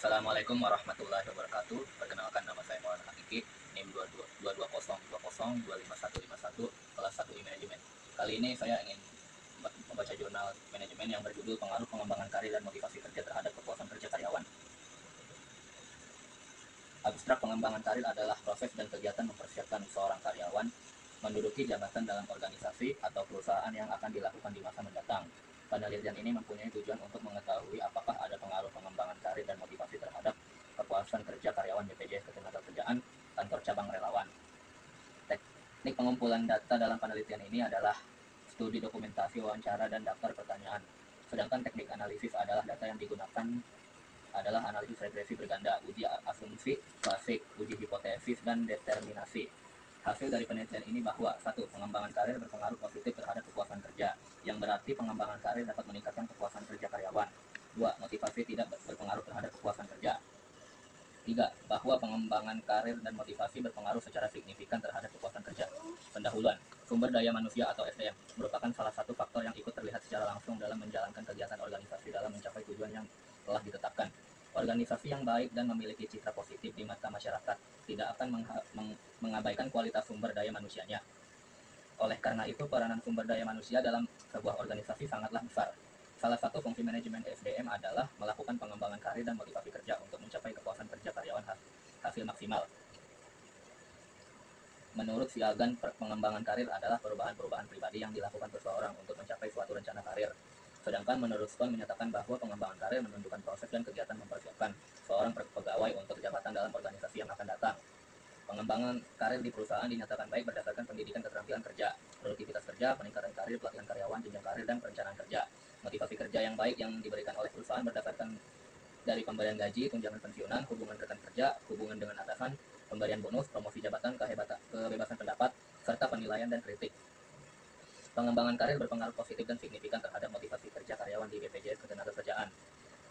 Assalamualaikum warahmatullahi wabarakatuh. Perkenalkan, nama saya Maulana Hakiki, NIM 222020255151, kelas 1 I Manajemen. Kali ini saya ingin membaca jurnal manajemen yang berjudul Pengaruh Pengembangan Karir dan Motivasi Kerja Terhadap Kepuasan Kerja Karyawan. Abstrak pengembangan karir adalah proses dan kegiatan mempersiapkan seorang karyawan menduduki jabatan dalam organisasi atau perusahaan yang akan dilakukan di masa mendatang. Penelitian ini mempunyai tujuan untuk mengetahui apakah ada pengaruh pengembangan karir dan motivasi terhadap kepuasan kerja karyawan BPJS Ketenagakerjaan, kantor cabang relawan. Teknik pengumpulan data dalam penelitian ini adalah studi dokumentasi, wawancara, dan daftar pertanyaan. Sedangkan teknik analisis adalah data yang digunakan adalah analisis regresi berganda, uji asumsi klasik, uji hipotesis, dan determinasi. Hasil dari penelitian ini bahwa 1. Pengembangan karir berpengaruh positif terhadap kepuasan kerja, yang berarti pengembangan karir dapat meningkatkan kepuasan kerja karyawan. 2. Motivasi tidak berpengaruh terhadap kepuasan kerja. 3. Bahwa pengembangan karir dan motivasi berpengaruh secara signifikan terhadap kepuasan kerja. Pendahuluan. Sumber daya manusia atau SDM merupakan salah satu faktor yang ikut terlihat secara langsung dalam menjalankan kegiatan organisasi dalam mencapai tujuan yang telah ditetapkan. Organisasi yang baik dan memiliki citra positif di mata masyarakat tidak akan mengabaikan kualitas sumber daya manusianya. Oleh karena itu, peranan sumber daya manusia dalam sebuah organisasi sangatlah besar. Salah satu fungsi manajemen SDM adalah melakukan pengembangan karir dan motivasi kerja untuk mencapai kepuasan kerja karyawan hasil maksimal. Menurut Siagan, pengembangan karir adalah perubahan-perubahan pribadi yang dilakukan seseorang untuk mencapai suatu rencana karir. Sedangkan menurut Stone menyatakan bahwa pengembangan karir menunjukkan proses dan kegiatan mempersiapkan seorang pegawai untuk jabatan dalam organisasi yang akan datang. Pengembangan karir di perusahaan dinyatakan baik berdasarkan pendidikan keterampilan kerja, produktivitas kerja, peningkatan karir, pelatihan karyawan, jenjang karir, dan perencanaan kerja. Motivasi kerja yang baik yang diberikan oleh perusahaan berdasarkan dari pemberian gaji, tunjangan pensiunan, hubungan rekan kerja, hubungan dengan atasan, pemberian bonus, promosi jabatan, kebebasan pendapat, serta penilaian dan kritik. Pengembangan karir berpengaruh positif dan signifikan terhadap motivasi kerja karyawan di BPJS Ketenagakerjaan.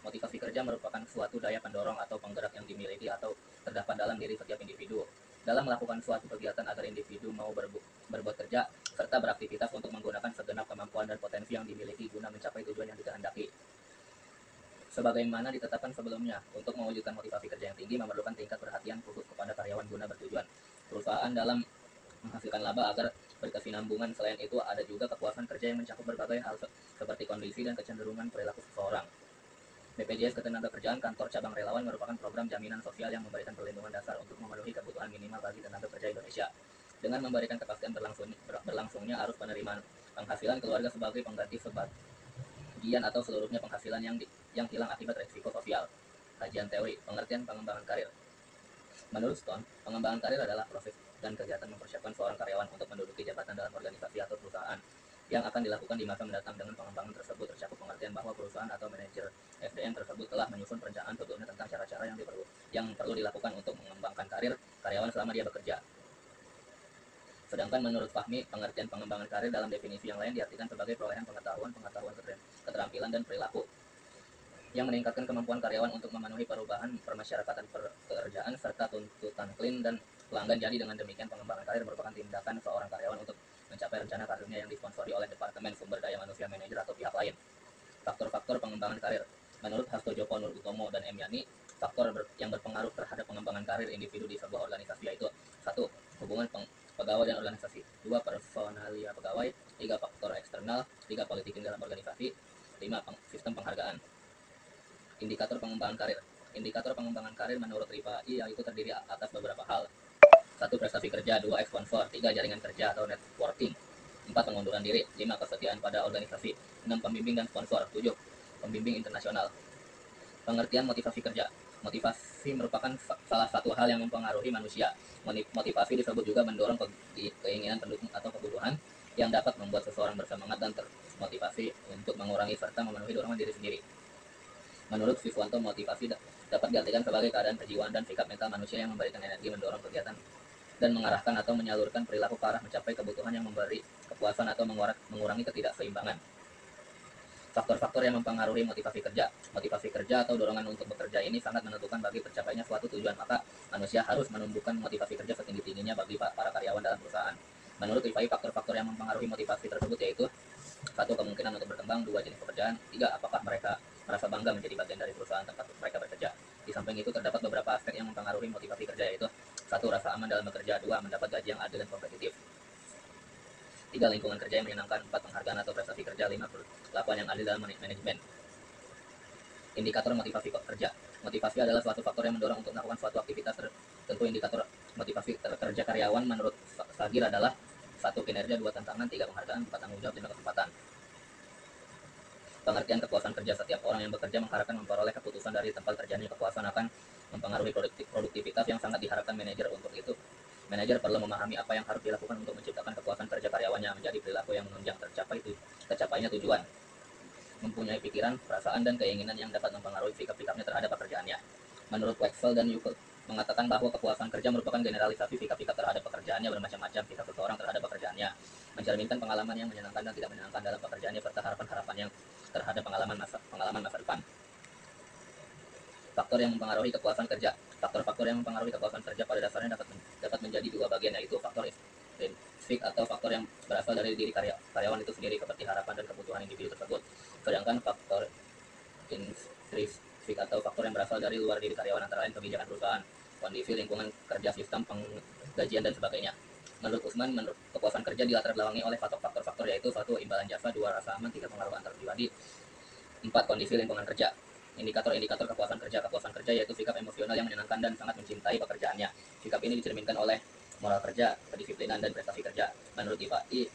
Motivasi kerja merupakan suatu daya pendorong atau penggerak yang dimiliki atau terdapat dalam diri setiap individu dalam melakukan suatu kegiatan agar individu mau berbuat kerja serta beraktivitas untuk menggunakan segenap kemampuan dan potensi yang dimiliki guna mencapai tujuan yang dikehendaki. Sebagaimana ditetapkan sebelumnya, untuk mewujudkan motivasi kerja yang tinggi memerlukan tingkat perhatian khusus kepada karyawan guna bertujuan perusahaan dalam menghasilkan laba agar berkesinambungan. Selain itu, ada juga kepuasan kerja yang mencakup berbagai hal seperti kondisi dan kecenderungan perilaku seseorang. BPJS Ketenagakerjaan Kantor Cabang Relawan merupakan program jaminan sosial yang memberikan perlindungan dasar untuk memenuhi kebutuhan minimal bagi tenaga kerja Indonesia, dengan memberikan kepastian berlangsungnya arus penerimaan penghasilan keluarga sebagai pengganti sebagian atau seluruhnya penghasilan yang hilang akibat risiko sosial. Kajian teori, pengertian pengembangan karir. Menurut Stone, pengembangan karir adalah proses dan kegiatan mempersiapkan seorang karyawan untuk menduduki jabatan dalam organisasi atau perusahaan yang akan dilakukan di masa mendatang. Dengan pengembangan tersebut tercakup pengertian bahwa perusahaan atau manajer SDM tersebut telah menyusun perencanaan sebelumnya tentang cara-cara yang perlu dilakukan untuk mengembangkan karir karyawan selama dia bekerja. Sedangkan menurut Fahmi, pengertian pengembangan karir dalam definisi yang lain diartikan sebagai perolehan pengetahuan, keterampilan, dan perilaku yang meningkatkan kemampuan karyawan untuk memenuhi perubahan permasyarakatan pekerjaan serta tuntutan klien dan pelanggan. Jadi dengan demikian, pengembangan karir merupakan tindakan seorang karyawan untuk mencapai rencana karirnya yang disponsori oleh Departemen Sumber Daya Manusia, manajer, atau pihak lain. Faktor-faktor pengembangan karir. Menurut Hasto Joko Nur Utomo dan M. Yani, faktor yang berpengaruh terhadap pengembangan karir individu di sebuah organisasi yaitu 1. Hubungan pegawai dan organisasi. 2. Personalia pegawai. 3. Faktor eksternal. 3. Politik dalam organisasi. 5. Sistem penghargaan. Indikator pengembangan karir. Indikator pengembangan karir menurut Rifai yaitu terdiri atas beberapa hal. 1. Prestasi kerja. 2. Sponsor. 3. Jaringan kerja atau networking. 4. Pengunduran diri. 5. Kesetiaan pada organisasi. 6. Pembimbing dan sponsor. 7. Pembimbing internasional. Pengertian motivasi kerja. Motivasi merupakan salah satu hal yang mempengaruhi manusia. Motivasi disebut juga mendorong keinginan, pendukung, atau kebutuhan yang dapat membuat seseorang bersemangat dan termotivasi untuk mengurangi serta memenuhi dorongan diri sendiri. Menurut Siswanto, motivasi dapat diartikan sebagai keadaan kejiwaan dan sikap mental manusia yang memberikan energi, mendorong kegiatan, dan mengarahkan atau menyalurkan perilaku ke arah mencapai kebutuhan yang memberi kepuasan atau mengurangi ketidakseimbangan. Faktor-faktor yang mempengaruhi motivasi kerja. Motivasi kerja atau dorongan untuk bekerja ini sangat menentukan bagi tercapainya suatu tujuan, maka manusia harus menumbuhkan motivasi kerja setinggi-tingginya bagi para karyawan dalam perusahaan. Menurut Rifai, faktor-faktor yang mempengaruhi motivasi tersebut yaitu 1. Kemungkinan untuk berkembang. 2. Jenis pekerjaan. 3. Apakah mereka merasa bangga menjadi bagian dari perusahaan tempat mereka bekerja. Di samping itu terdapat beberapa aspek yang mempengaruhi motivasi kerja, yaitu 1. Rasa aman dalam bekerja. 2. Mendapat gaji yang adil dan kompetitif. 3. Lingkungan kerja yang menyenangkan. 4. Penghargaan atau prestasi kerja. 5. Perlakuan yang adil dalam manajemen. Indikator motivasi kerja. Motivasi adalah suatu faktor yang mendorong untuk melakukan suatu aktivitas tertentu. Indikator motivasi kerja karyawan menurut Sagir adalah 1. Kinerja. 2. Tantangan. 3. Penghargaan. 4. Tanggung jawab. 5. Kesempatan. Pengertian kepuasan kerja. Setiap orang yang bekerja mengharapkan memperoleh keputusan dari tempat kerjanya. Kepuasan akan mempengaruhi produktivitas yang sangat diharapkan manajer. Untuk itu, manajer perlu memahami apa yang harus dilakukan untuk menciptakan kepuasan kerja karyawannya menjadi perilaku yang menunjang tercapainya tujuan. Mempunyai pikiran, perasaan, dan keinginan yang dapat mempengaruhi sikap-sikapnya terhadap pekerjaannya. Menurut Wexel dan Yukel mengatakan bahwa kepuasan kerja merupakan generalisasi sikap-sikap terhadap pekerjaannya. Bermacam-macam sikap seseorang terhadap pekerjaannya mencerminkan pengalaman yang menyenangkan dan tidak menyenangkan dalam pekerjaannya serta harapan-harapan yang terhadap pengalaman masa depan. Faktor yang mempengaruhi kepuasan kerja. Faktor-faktor yang mempengaruhi kepuasan kerja pada dasarnya dapat menjadi dua bagian, yaitu faktor intrinsik atau faktor yang berasal dari diri karyawan itu sendiri seperti harapan dan kebutuhan individu tersebut. Sedangkan faktor intrinsik atau faktor yang berasal dari luar diri karyawan antara lain kebijakan perusahaan, kondisi lingkungan kerja, sistem penggajian, dan sebagainya. Menurut Usman, kepuasan kerja dilatar belakangi oleh faktor-faktor yaitu 1. Imbalan jasa. 2. Rasa aman. 3. Pengaruh antar pribadi. 4. Kondisi lingkungan kerja. Indikator kepuasan kerja. Kepuasan kerja yaitu sikap emosional yang menyenangkan dan sangat mencintai pekerjaannya. Sikap ini dicerminkan oleh moral kerja, kedisiplinan, dan prestasi kerja. Menurut IPAI,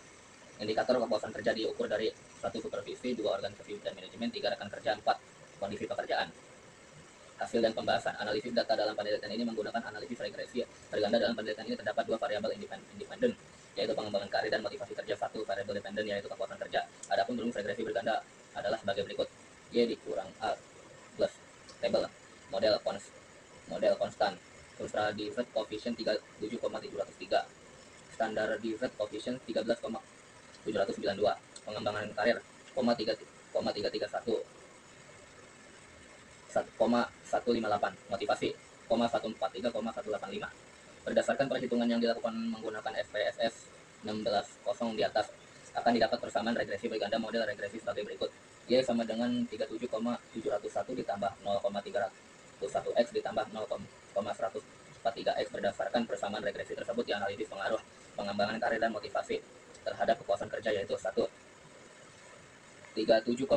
indikator kepuasan kerja diukur dari 1. Supervisi. 2. Organisasi dan manajemen. 3. Rekan kerja. 4. Kondisi pekerjaan. Hasil dan pembahasan. Analisis data dalam penelitian ini menggunakan analisis regresi berganda. Dalam penelitian ini terdapat 2 variabel independen, yaitu pengembangan karir dan motivasi kerja. 1. Variabel dependen yaitu kepuasan kerja. Adapun rumus regresi berganda adalah sebagai berikut: Y dikurang A plus table model konstan, Ultra-Divide Coefficient 37,703, Standard Divide Coefficient 13,792, pengembangan karir 3,331, 1,158, motivasi 143,185. Berdasarkan perhitungan yang dilakukan menggunakan SPSS 16.0 di atas, akan didapat persamaan regresi berganda model regresi sebagai berikut: Y sama dengan 37,701 ditambah 0,301X ditambah 0,143X. Berdasarkan persamaan regresi tersebut dianalisis pengaruh pengembangan karir dan motivasi terhadap kepuasan kerja, yaitu 1. 37,701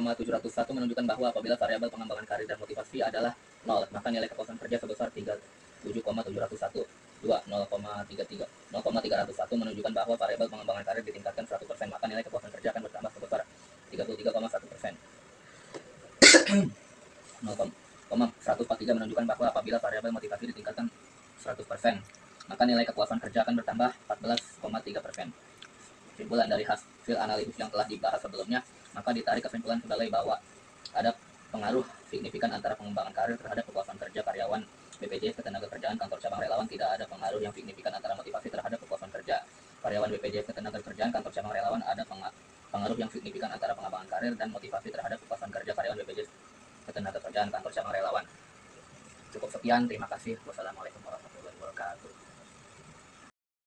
menunjukkan bahwa apabila variabel pengembangan karir dan motivasi adalah 0, maka nilai kepuasan kerja sebesar 37,701. 2. 0,301 menunjukkan bahwa variabel pengembangan karir ditingkatkan 100%, maka nilai kepuasan kerja akan bertambah sebesar 33,1%. 0,143 menunjukkan bahwa apabila variabel motivasi ditingkatkan 100%, maka nilai kepuasan kerja akan bertambah 14,3%. Kesimpulan dari hasil analisis yang telah dibahas sebelumnya, maka ditarik kesimpulan sebagai bahwa ada pengaruh signifikan antara pengembangan karir terhadap kepuasan kerja karyawan BPJS Ketenagakerjaan. Kantor cabang relawan tidak ada pengaruh yang signifikan antara motivasi terhadap kepuasan kerja karyawan BPJS Ketenagakerjaan. Kantor cabang relawan ada pengaruh yang signifikan antara pengembangan karir dan motivasi terhadap kepuasan kerja karyawan BPJS Ketenagakerjaan. Kantor cabang relawan. Cukup sekian, terima kasih. Wassalamualaikum warahmatullahi wabarakatuh.